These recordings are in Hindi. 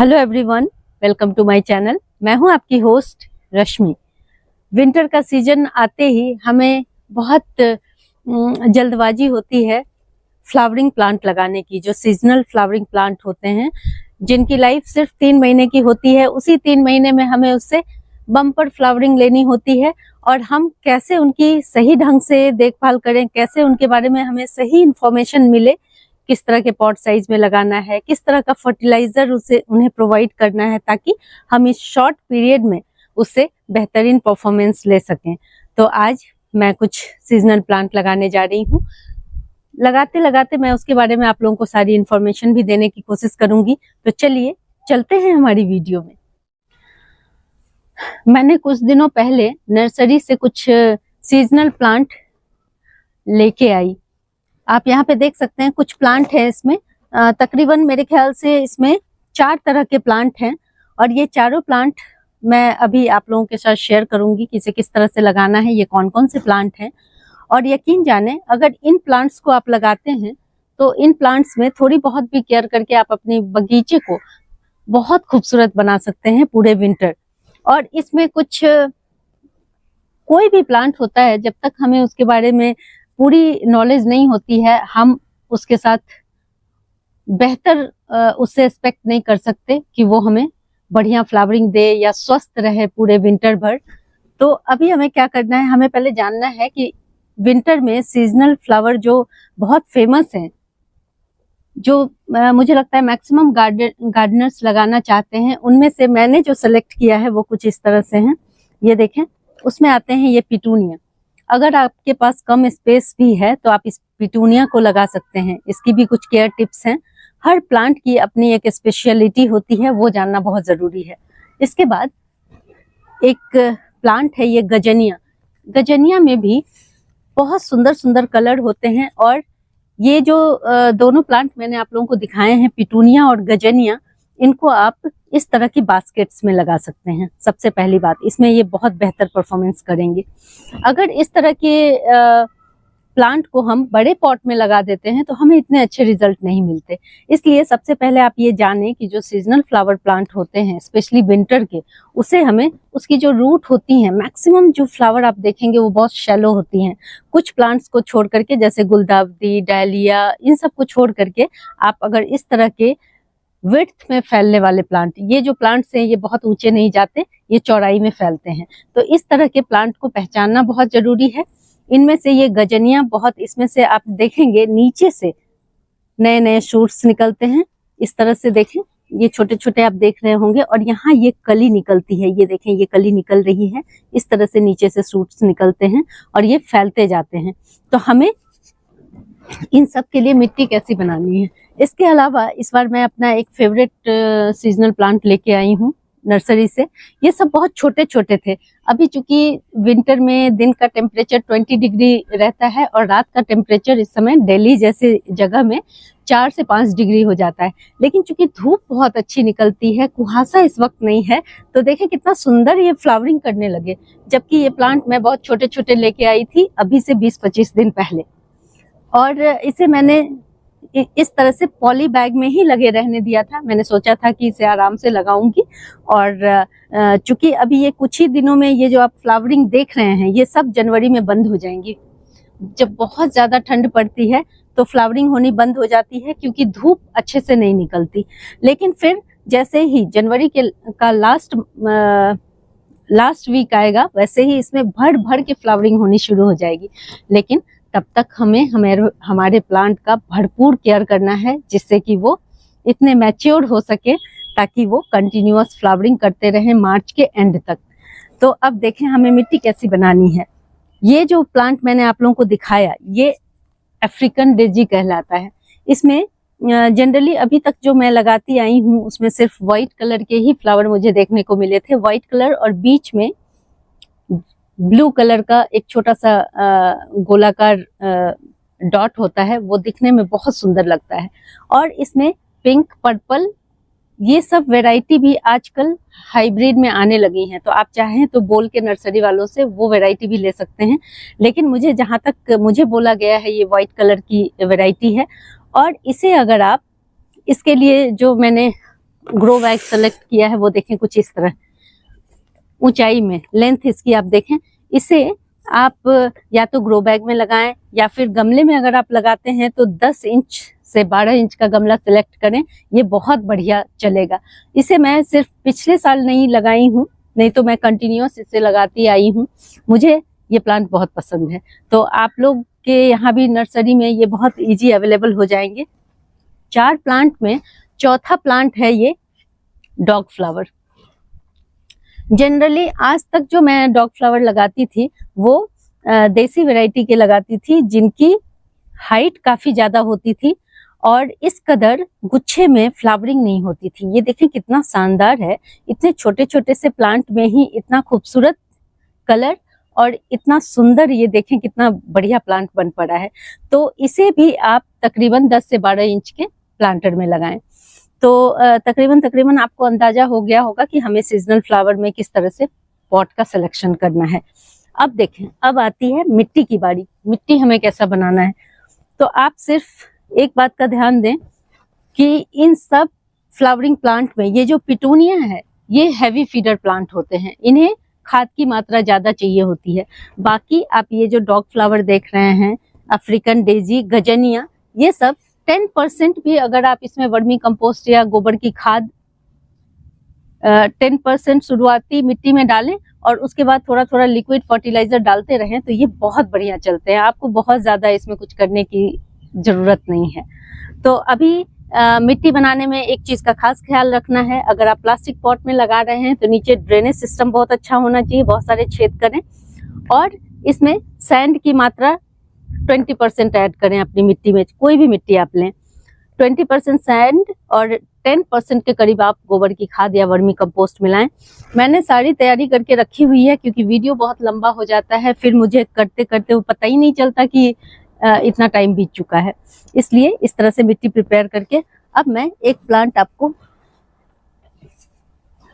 Hello everyone, welcome to my channel. मैं हूं आपकी होस्ट रश्मि। विंटर का सीजन आते ही हमें बहुत जल्दबाजी होती है फ्लावरिंग प्लांट लगाने की। जो सीजनल फ्लावरिंग प्लांट होते हैं जिनकी लाइफ सिर्फ 3 महीने की होती है, उसी 3 महीने में हमें उससे बम्पर फ्लावरिंग लेनी होती है। और हम कैसे उनकी सही ढंग से देखभाल करें, कैसे उनके बारे में हमें सही इंफॉर्मेशन मिले, किस तरह के पॉट साइज में लगाना है, किस तरह का फर्टिलाइजर उन्हें प्रोवाइड करना है, ताकि हम इस शॉर्ट पीरियड में उससे बेहतरीन परफॉर्मेंस ले सकें। तो आज मैं कुछ सीजनल प्लांट लगाने जा रही हूँ। लगाते लगाते मैं उसके बारे में आप लोगों को सारी इंफॉर्मेशन भी देने की कोशिश करूंगी। तो चलिए चलते हैं हमारी वीडियो में। मैंने कुछ दिनों पहले नर्सरी से कुछ सीजनल प्लांट लेके आई। आप यहाँ पे देख सकते हैं कुछ प्लांट है इसमें। तकरीबन मेरे ख्याल से इसमें 4 तरह के प्लांट हैं और ये चारों प्लांट मैं अभी आप लोगों के साथ शेयर करूंगी कि इसे किस तरह से लगाना है, ये कौन कौन से प्लांट हैं। और यकीन जाने, अगर इन प्लांट्स को आप लगाते हैं तो इन प्लांट्स में थोड़ी बहुत भी केयर करके आप अपने बगीचे को बहुत खूबसूरत बना सकते हैं पूरे विंटर। और इसमें कुछ कोई भी प्लांट होता है, जब तक हमें उसके बारे में पूरी नॉलेज नहीं होती है, हम उसके साथ बेहतर उससे एक्सपेक्ट नहीं कर सकते कि वो हमें बढ़िया फ्लावरिंग दे या स्वस्थ रहे पूरे विंटर भर। तो अभी हमें क्या करना है, हमें पहले जानना है कि विंटर में सीजनल फ्लावर जो बहुत फेमस हैं, जो मुझे लगता है मैक्सिमम गार्डनर्स लगाना चाहते हैं, उनमें से मैंने जो सेलेक्ट किया है वो कुछ इस तरह से हैं। ये देखें, उसमें आते हैं ये पिटूनिया। अगर आपके पास कम स्पेस भी है तो आप इस पिटूनिया को लगा सकते हैं। इसकी भी कुछ केयर टिप्स हैं। हर प्लांट की अपनी एक स्पेशलिटी होती है, वो जानना बहुत जरूरी है। इसके बाद एक प्लांट है ये गजनिया। गजनिया में भी बहुत सुंदर सुंदर कलर होते हैं। और ये जो दोनों प्लांट मैंने आप लोगों को दिखाए हैं, पिटूनिया और गजनिया, इनको आप इस तरह की बास्केट्स में लगा सकते हैं। सबसे पहली बात, इसमें ये बहुत बेहतर परफॉर्मेंस करेंगे। अगर इस तरह के प्लांट को हम बड़े पॉट में लगा देते हैं तो हमें इतने अच्छे रिजल्ट नहीं मिलते। इसलिए सबसे पहले आप ये जानें कि जो सीजनल फ्लावर प्लांट होते हैं, स्पेशली विंटर के, उसे हमें उसकी जो रूट होती हैं, मैक्सिमम जो फ्लावर आप देखेंगे वो बहुत शैलो होती हैं। कुछ प्लांट्स को छोड़ करके, जैसे गुलदावदी, डायलिया, इन सब को छोड़ करके आप अगर इस तरह के विड्थ में फैलने वाले प्लांट, ये जो प्लांट्स हैं ये बहुत ऊंचे नहीं जाते, ये चौड़ाई में फैलते हैं, तो इस तरह के प्लांट को पहचानना बहुत जरूरी है। इनमें से ये गजनिया बहुत, इसमें से आप देखेंगे नीचे से नए नए शूट्स निकलते हैं। इस तरह से देखें, ये छोटे छोटे आप देख रहे होंगे, और यहाँ ये कली निकलती है। ये देखें, ये कली निकल रही है। इस तरह से नीचे से शूट्स निकलते हैं और ये फैलते जाते हैं। तो हमें इन सब के लिए मिट्टी कैसी बनानी है। इसके अलावा इस बार मैं अपना एक फेवरेट सीजनल प्लांट लेके आई हूँ नर्सरी से। ये सब बहुत छोटे छोटे थे। अभी चूंकि विंटर में दिन का टेम्परेचर 20 डिग्री रहता है और रात का टेम्परेचर इस समय दिल्ली जैसे जगह में 4 से 5 डिग्री हो जाता है, लेकिन चूंकि धूप बहुत अच्छी निकलती है, कुहासा इस वक्त नहीं है, तो देखें कितना सुंदर ये फ्लावरिंग करने लगे। जबकि ये प्लांट मैं बहुत छोटे छोटे लेके आई थी अभी से 20-25 दिन पहले। और इसे मैंने इस तरह से पॉली बैग में ही लगे रहने दिया था। मैंने सोचा था कि इसे आराम से लगाऊंगी। और चूंकि अभी ये कुछ ही दिनों में ये जो आप फ्लावरिंग देख रहे हैं, ये सब जनवरी में बंद हो जाएंगी। जब बहुत ज्यादा ठंड पड़ती है तो फ्लावरिंग होनी बंद हो जाती है, क्योंकि धूप अच्छे से नहीं निकलती। लेकिन फिर जैसे ही जनवरी का लास्ट वीक आएगा, वैसे ही इसमें भर भर के फ्लावरिंग होनी शुरू हो जाएगी। लेकिन तब तक हमें हमारे प्लांट का भरपूर केयर करना है, जिससे कि वो इतने मैच्योर हो सके, ताकि वो कंटिन्यूअस फ्लावरिंग करते रहें मार्च के एंड तक। तो अब देखें हमें मिट्टी कैसी बनानी है। ये जो प्लांट मैंने आप लोगों को दिखाया, ये अफ्रीकन डेजी कहलाता है। इसमें जनरली अभी तक जो मैं लगाती आई हूँ, उसमें सिर्फ व्हाइट कलर के ही फ्लावर मुझे देखने को मिले थे। व्हाइट कलर और बीच में ब्लू कलर का एक छोटा सा गोलाकार डॉट होता है, वो दिखने में बहुत सुंदर लगता है। और इसमें पिंक, पर्पल, ये सब वैरायटी भी आजकल हाइब्रिड में आने लगी हैं। तो आप चाहें तो बोल के नर्सरी वालों से वो वैरायटी भी ले सकते हैं। लेकिन मुझे जहां तक मुझे बोला गया है, ये व्हाइट कलर की वैरायटी है। और इसे अगर आप, इसके लिए जो मैंने ग्रो बैग सेलेक्ट किया है वो देखें कुछ इस तरह ऊंचाई में, लेंथ इसकी आप देखें। इसे आप या तो ग्रो बैग में लगाएं या फिर गमले में अगर आप लगाते हैं तो 10 इंच से 12 इंच का गमला सिलेक्ट करें, ये बहुत बढ़िया चलेगा। इसे मैं सिर्फ पिछले साल नहीं लगाई हूँ, नहीं तो मैं कंटिन्यूअस इसे लगाती आई हूँ। मुझे ये प्लांट बहुत पसंद है। तो आप लोग के यहाँ भी नर्सरी में ये बहुत इजी अवेलेबल हो जाएंगे। 4 प्लांट में चौथा प्लांट है ये डॉग फ्लावर। जनरली आज तक जो मैं डॉग फ्लावर लगाती थी वो देसी वैरायटी के लगाती थी, जिनकी हाइट काफी ज्यादा होती थी और इस कदर गुच्छे में फ्लावरिंग नहीं होती थी। ये देखें कितना शानदार है, इतने छोटे छोटे से प्लांट में ही इतना खूबसूरत कलर और इतना सुंदर, ये देखें कितना बढ़िया प्लांट बन पड़ा है। तो इसे भी आप तकरीबन 10 से 12 इंच के प्लांटर में लगाएं। तो तकरीबन आपको अंदाजा हो गया होगा कि हमें सीजनल फ्लावर में किस तरह से पॉट का सिलेक्शन करना है। अब देखें, अब आती है मिट्टी की बारी। मिट्टी हमें कैसा बनाना है, तो आप सिर्फ एक बात का ध्यान दें कि इन सब फ्लावरिंग प्लांट में ये जो पिटूनिया है ये हैवी फीडर प्लांट होते हैं, इन्हें खाद की मात्रा ज्यादा चाहिए होती है। बाकी आप ये जो डॉग फ्लावर देख रहे हैं, अफ्रीकन डेजी, गजनिया, ये सब 10% भी अगर आप इसमें वर्मी कंपोस्ट या गोबर की खाद 10% शुरुआती मिट्टी में डालें और उसके बाद थोड़ा थोड़ा लिक्विड फर्टिलाइजर डालते रहें तो ये बहुत बढ़िया चलते हैं। आपको बहुत ज्यादा इसमें कुछ करने की जरूरत नहीं है। तो अभी मिट्टी बनाने में एक चीज का खास ख्याल रखना है, अगर आप प्लास्टिक पॉट में लगा रहे हैं तो नीचे ड्रेनेज सिस्टम बहुत अच्छा होना चाहिए, बहुत सारे छेद करें और इसमें सैंड की मात्रा 20% ऐड करें अपनी मिट्टी में। कोई भी मिट्टी आप लें, 20% सैंड और 10% के करीब आप गोबर की खाद या वर्मी कंपोस्ट मिलाएं। मैंने सारी तैयारी करके रखी हुई है क्योंकि वीडियो बहुत लंबा हो जाता है, फिर मुझे करते करते वो पता ही नहीं चलता कि इतना टाइम बीत चुका है। इसलिए इस तरह से मिट्टी प्रिपेयर करके अब मैं एक प्लांट आपको,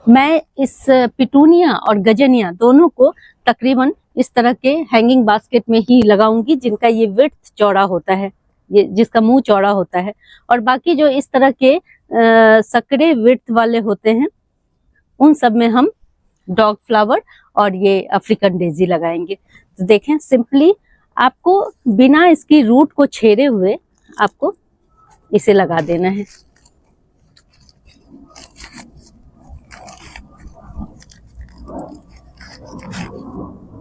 मैं इस पिटूनिया और गजनिया दोनों को तकरीबन इस तरह के हैंगिंग बास्केट में ही लगाऊंगी, जिनका ये विड्थ चौड़ा होता है, ये जिसका मुंह चौड़ा होता है, और बाकी जो इस तरह के सकड़े विड्थ वाले होते हैं उन सब में हम डॉग फ्लावर और ये अफ्रीकन डेजी लगाएंगे। तो देखें, सिंपली आपको बिना इसकी रूट को छेड़े हुए आपको इसे लगा देना है।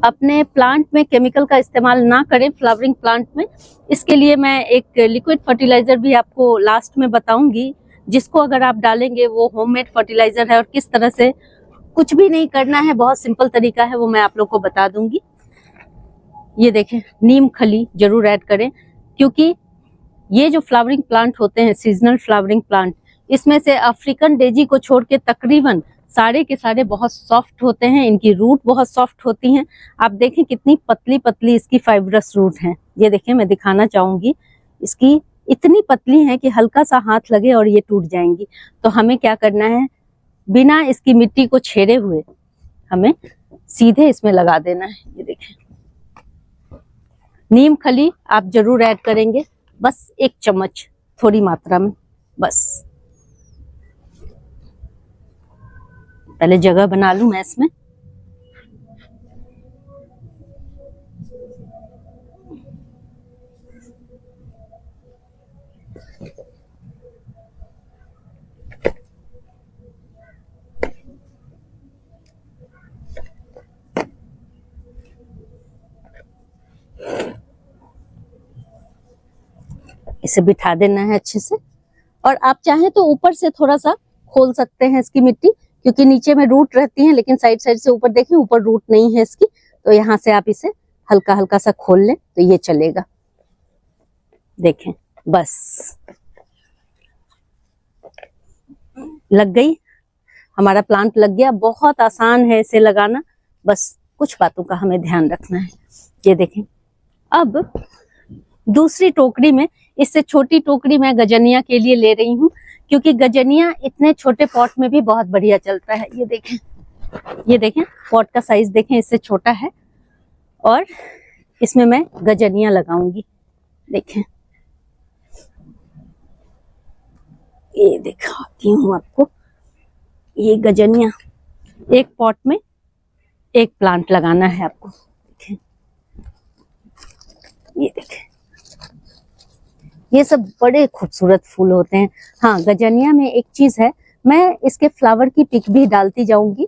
अपने प्लांट में केमिकल का इस्तेमाल ना करें फ्लावरिंग प्लांट में। इसके लिए मैं एक लिक्विड फर्टिलाइजर भी आपको लास्ट में बताऊंगी, जिसको अगर आप डालेंगे वो होममेड फर्टिलाइजर है और किस तरह से, कुछ भी नहीं करना है, बहुत सिंपल तरीका है, वो मैं आप लोग को बता दूंगी। ये देखें, नीम खली जरूर ऐड करें क्योंकि ये जो फ्लावरिंग प्लांट होते हैं, सीजनल फ्लावरिंग प्लांट, इसमें से अफ्रीकन डेजी को छोड़ के तकरीबन सारे के सारे बहुत सॉफ्ट होते हैं, इनकी रूट बहुत सॉफ्ट होती हैं। आप देखें कितनी पतली पतली इसकी फाइब्रस रूट हैं। ये देखें, मैं दिखाना चाहूंगी, इसकी इतनी पतली है कि हल्का सा हाथ लगे और ये टूट जाएंगी। तो हमें क्या करना है, बिना इसकी मिट्टी को छेड़े हुए हमें सीधे इसमें लगा देना है। ये देखें, नीम खली आप जरूर ऐड करेंगे, बस 1 चम्मच, थोड़ी मात्रा में बस। पहले जगह बना लूं मैं इसमें। इसे बिठा देना है अच्छे से, और आप चाहें तो ऊपर से थोड़ा सा खोल सकते हैं इसकी मिट्टी, क्योंकि नीचे में रूट रहती है, लेकिन साइड साइड से ऊपर देखें, ऊपर रूट नहीं है इसकी, तो यहाँ से आप इसे हल्का हल्का सा खोल लें तो ये चलेगा। देखें, बस लग गई, हमारा प्लांट लग गया। बहुत आसान है इसे लगाना, बस कुछ बातों का हमें ध्यान रखना है। ये देखें, अब दूसरी टोकरी में, इससे छोटी टोकरी मैं गजनिया के लिए ले रही हूँ क्योंकि गजनिया इतने छोटे पॉट में भी बहुत बढ़िया चलता है। ये देखें, ये देखें, पॉट का साइज देखें, इससे छोटा है और इसमें मैं गजनिया लगाऊंगी। देखें, ये दिखाती हूँ आपको, ये गजनिया, एक पॉट में एक प्लांट लगाना है आपको। देखें, ये देखें, ये सब बड़े खूबसूरत फूल होते हैं। हाँ, गजनिया में एक चीज है, मैं इसके फ्लावर की पिक भी डालती जाऊंगी,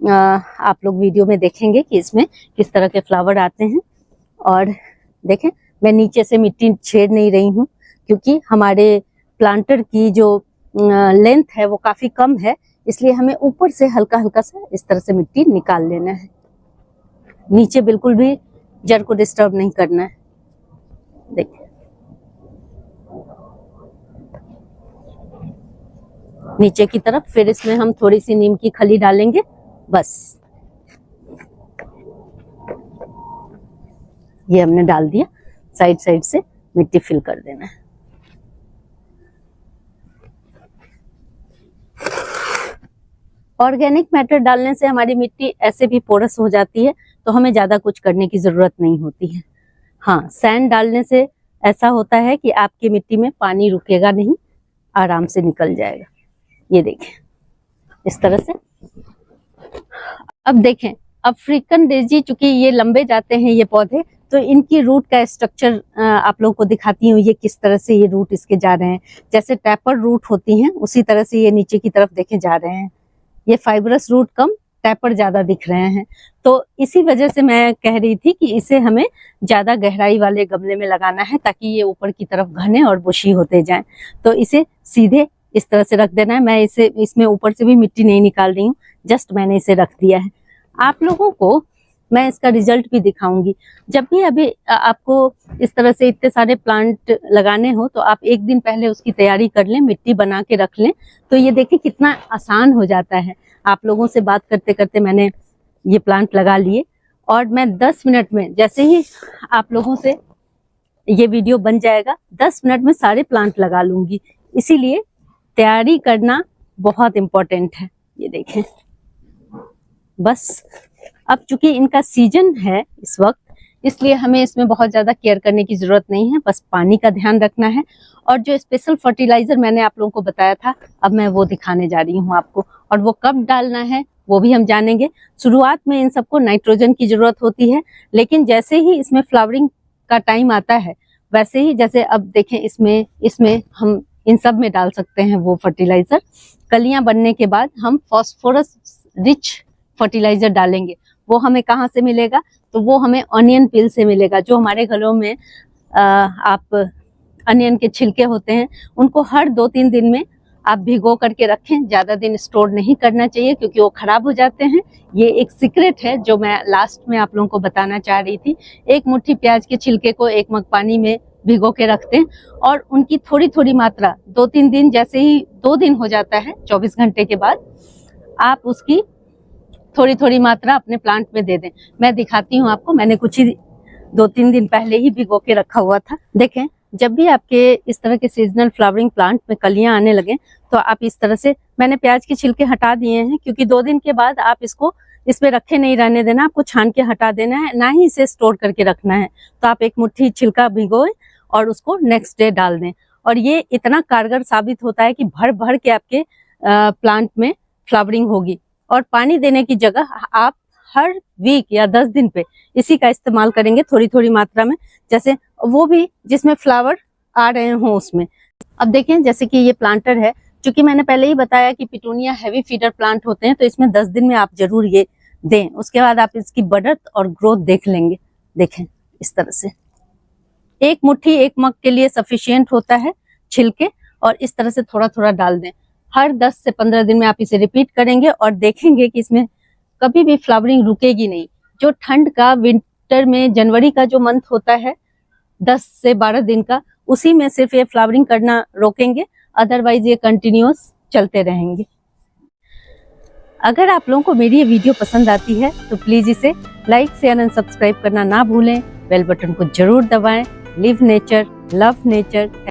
आप लोग वीडियो में देखेंगे कि इसमें किस तरह के फ्लावर आते हैं। और देखें, मैं नीचे से मिट्टी छेड़ नहीं रही हूँ, क्योंकि हमारे प्लांटर की जो लेंथ है वो काफी कम है, इसलिए हमें ऊपर से हल्का हल्का सा इस तरह से मिट्टी निकाल लेना है। नीचे बिल्कुल भी जड़ को डिस्टर्ब नहीं करना है। देखिए, नीचे की तरफ फिर इसमें हम थोड़ी सी नीम की खली डालेंगे, बस ये हमने डाल दिया। साइड साइड से मिट्टी फिल कर देना है। ऑर्गेनिक मैटर डालने से हमारी मिट्टी ऐसे भी पोरस हो जाती है, तो हमें ज्यादा कुछ करने की जरूरत नहीं होती है। हाँ, सैंड डालने से ऐसा होता है कि आपकी मिट्टी में पानी रुकेगा नहीं, आराम से निकल जाएगा। ये देखें, इस तरह से। अब देखें, अफ्रीकन डेजी, चूंकि ये लंबे जाते हैं ये पौधे, तो इनकी रूट का स्ट्रक्चर आप लोगों को दिखाती हूँ, ये किस तरह से ये रूट इसके जा रहे हैं। जैसे टैपर रूट होती हैं, उसी तरह से ये नीचे की तरफ देखे जा रहे हैं। ये फाइबरस रूट कम, टैपर ज्यादा दिख रहे हैं। तो इसी वजह से मैं कह रही थी कि इसे हमें ज्यादा गहराई वाले गमले में लगाना है, ताकि ये ऊपर की तरफ घने और बुशी होते जाएं। तो इसे सीधे इस तरह से रख देना है। मैं इसे इसमें ऊपर से भी मिट्टी नहीं निकाल रही हूँ, जस्ट मैंने इसे रख दिया है। आप लोगों को मैं इसका रिजल्ट भी दिखाऊंगी। जब भी अभी आपको इस तरह से इतने सारे प्लांट लगाने हो, तो आप एक दिन पहले उसकी तैयारी कर लें, मिट्टी बना के रख लें। तो ये देखिए कितना आसान हो जाता है। आप लोगों से बात करते करते मैंने ये प्लांट लगा लिए, और मैं 10 मिनट में, जैसे ही आप लोगों से ये वीडियो बन जाएगा, 10 मिनट में सारे प्लांट लगा लूंगी। इसीलिए तैयारी करना बहुत इम्पोर्टेंट है। ये देखें, बस अब चूंकि इनका सीजन है इस वक्त, इसलिए हमें इसमें बहुत ज्यादा केयर करने की जरूरत नहीं है, बस पानी का ध्यान रखना है। और जो स्पेशल फर्टिलाइजर मैंने आप लोगों को बताया था, अब मैं वो दिखाने जा रही हूँ आपको, और वो कब डालना है वो भी हम जानेंगे। शुरुआत में इन सबको नाइट्रोजन की जरूरत होती है, लेकिन जैसे ही इसमें फ्लावरिंग का टाइम आता है, वैसे ही, जैसे अब देखें, इसमें हम इन सब में डाल सकते हैं वो फर्टिलाइजर। कलियां बनने के बाद हम फॉस्फोरस रिच फर्टिलाइजर डालेंगे। वो हमें कहाँ से मिलेगा? तो वो हमें ऑनियन पील से मिलेगा। जो हमारे घरों में आप अनियन के छिलके होते हैं, उनको हर 2-3 दिन में आप भिगो करके रखें। ज्यादा दिन स्टोर नहीं करना चाहिए, क्योंकि वो खराब हो जाते हैं। ये एक सीक्रेट है जो मैं लास्ट में आप लोगों को बताना चाह रही थी। एक मुट्ठी प्याज के छिलके को 1 मग पानी में भिगो के रखते हैं, और उनकी थोड़ी थोड़ी मात्रा 2-3 दिन, जैसे ही 2 दिन हो जाता है 24 घंटे के बाद, आप उसकी थोड़ी थोड़ी मात्रा अपने प्लांट में दे दें। मैं दिखाती हूँ आपको, मैंने कुछ ही 2-3 दिन पहले ही भिगो के रखा हुआ था। देखें, जब भी आपके इस तरह के सीजनल फ्लावरिंग प्लांट में कलियां आने लगे, तो आप इस तरह से, मैंने प्याज के छिलके हटा दिए हैं, क्योंकि 2 दिन के बाद आप इसको इसमें रखे नहीं रहने देना, आपको छान के हटा देना है, ना ही इसे स्टोर करके रखना है। तो आप 1 मुट्ठी छिलका भिगोएं और उसको नेक्स्ट डे डाल दें, और ये इतना कारगर साबित होता है कि भर भर के आपके प्लांट में फ्लावरिंग होगी। और पानी देने की जगह आप हर वीक या 10 दिन पे इसी का इस्तेमाल करेंगे, थोड़ी थोड़ी मात्रा में, जैसे वो भी जिसमें फ्लावर आ रहे हों उसमें। अब देखें, जैसे कि ये प्लांटर है, क्योंकि मैंने पहले ही बताया कि पिटूनिया हैवी फीडर प्लांट होते हैं, तो इसमें 10 दिन में आप जरूर ये दें। उसके बाद आप इसकी बढ़त और ग्रोथ देख लेंगे। देखें, इस तरह से 1 मुट्ठी 1 मग के लिए सफिशियंट होता है छिलके, और इस तरह से थोड़ा थोड़ा डाल दें। हर 10 से 15 दिन में आप इसे रिपीट करेंगे, और देखेंगे कि इसमें कभी भी फ्लावरिंग रुकेगी नहीं। जो ठंड का, विंटर में जनवरी का जो मंथ होता है 10 से 12 दिन का, उसी में सिर्फ ये फ्लावरिंग करना रोकेंगे, अदरवाइज ये कंटिन्यूअस चलते रहेंगे। अगर आप लोगों को मेरी ये वीडियो पसंद आती है, तो प्लीज इसे लाइक, शेयर एंड सब्सक्राइब करना ना भूलें। बेल बटन को जरूर दबाएं। Live nature, love nature.